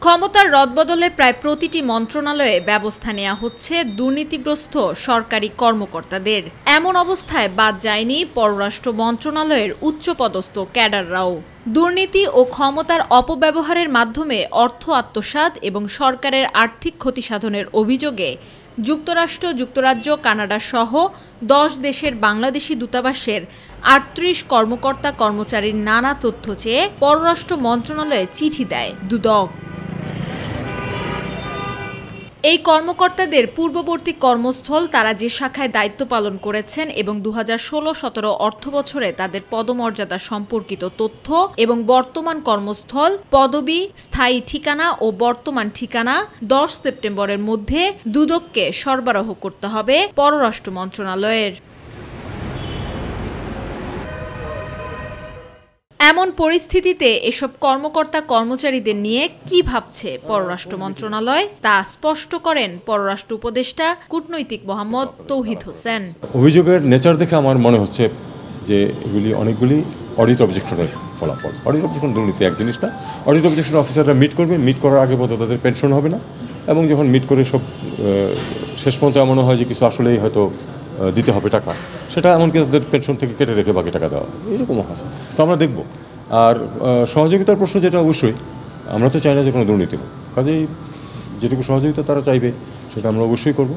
ক্ষমতার রদবদলে প্রায় প্রতিটি মন্ত্রণালয়ে ব্যবস্থা নেওয়া হচ্ছে দুর্নীতিগ্রস্ত সরকারি কর্মকর্তাদের। এমন অবস্থায় বাদ যায়নি পররাষ্ট্র মন্ত্রণালয়ের উচ্চপদস্থ ক্যাডাররাও। দুর্নীতি ও ক্ষমতার অপব্যবহারের মাধ্যমে অর্থ আত্মসাৎ এবং সরকারের আর্থিক ক্ষতি সাধনের অভিযোগে যুক্তরাষ্ট্র, যুক্তরাজ্য, কানাডা সহ 10 দেশের বাংলাদেশি দূতাবাসের 38 কর্মকর্তা কর্মচারীর নানা তথ্য চেয়ে পররাষ্ট্র মন্ত্রণালয়ে চিঠি দেয় দুদক। এই কর্মকর্তাদের পূর্ববর্তী কর্মস্থল, তারা যে শাখায় দায়িত্ব পালন করেছেন এবং 2016-17 অর্থবছরে তাদের পদমর্যাদা সম্পর্কিত তথ্য এবং বর্তমান কর্মস্থল, পদবি, স্থায়ী ঠিকানা ও বর্তমান ঠিকানা 10 সেপ্টেম্বরের মধ্যে দুদককে সরবরাহ করতে হবে পররাষ্ট্র মন্ত্রণালয়ের। এমন পরিস্থিতিতে এসব কর্মকর্তা কর্মচারীদের নিয়ে কি ভাবছে পররাষ্ট্র মন্ত্রণালয় তা স্পষ্ট করেন পররাষ্ট্র উপদেষ্টা কূটনৈতিক মোহাম্মদ তৌহিদ হোসেন। অভিযোগের নেচার দেখে আমার মনে হচ্ছে যে এগুলি অনেকগুলি অডিট অবজেকশনের ফলাফল। অডিট অবজেকশন দুর্নীতি এক জিনিস না। অডিট অবজেকশন অফিসাররা মিট করবে, মিট করার আগে বোধহয় তাদের পেনশন হবে না, এবং যখন মিট করে সব শেষ পর্যন্ত এমন হয় যে কিছু আসলেই হয়তো দিতে হবে টাকা, সেটা এমনকি তাদের পেনশন থেকে কেটে রেখে বাকি টাকা দেওয়া, এরকমও আছে। তো আমরা দেখব। আর সহযোগিতার প্রশ্ন যেটা, অবশ্যই আমরা তো চাই না যে কোনো দুর্নীতি হোক, কাজেই যেটুকু সহযোগিতা তারা চাইবে সেটা আমরা অবশ্যই করব।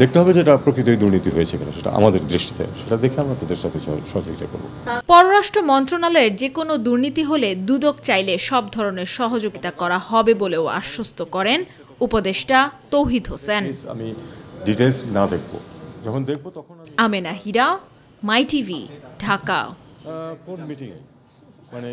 দেখতে হবে যেটা প্রকৃতই দুর্নীতি হয়েছে কিনা, সেটা আমাদের দৃষ্টিতে, সেটা দেখে আমরা তাদের সাথে সহযোগিতা করব। পররাষ্ট্র মন্ত্রণালয়ের যে কোনো দুর্নীতি হলে দুদক চাইলে সব ধরনের সহযোগিতা করা হবে বলেও আশ্বস্ত করেন উপদেষ্টা তৌহিদ হোসেন। আমি ডিটেইলস না দেখব, যখন দেখব তখন। আমেনা হীরা, মাই টিভি, ঢাকা। কোন মিটিং মানে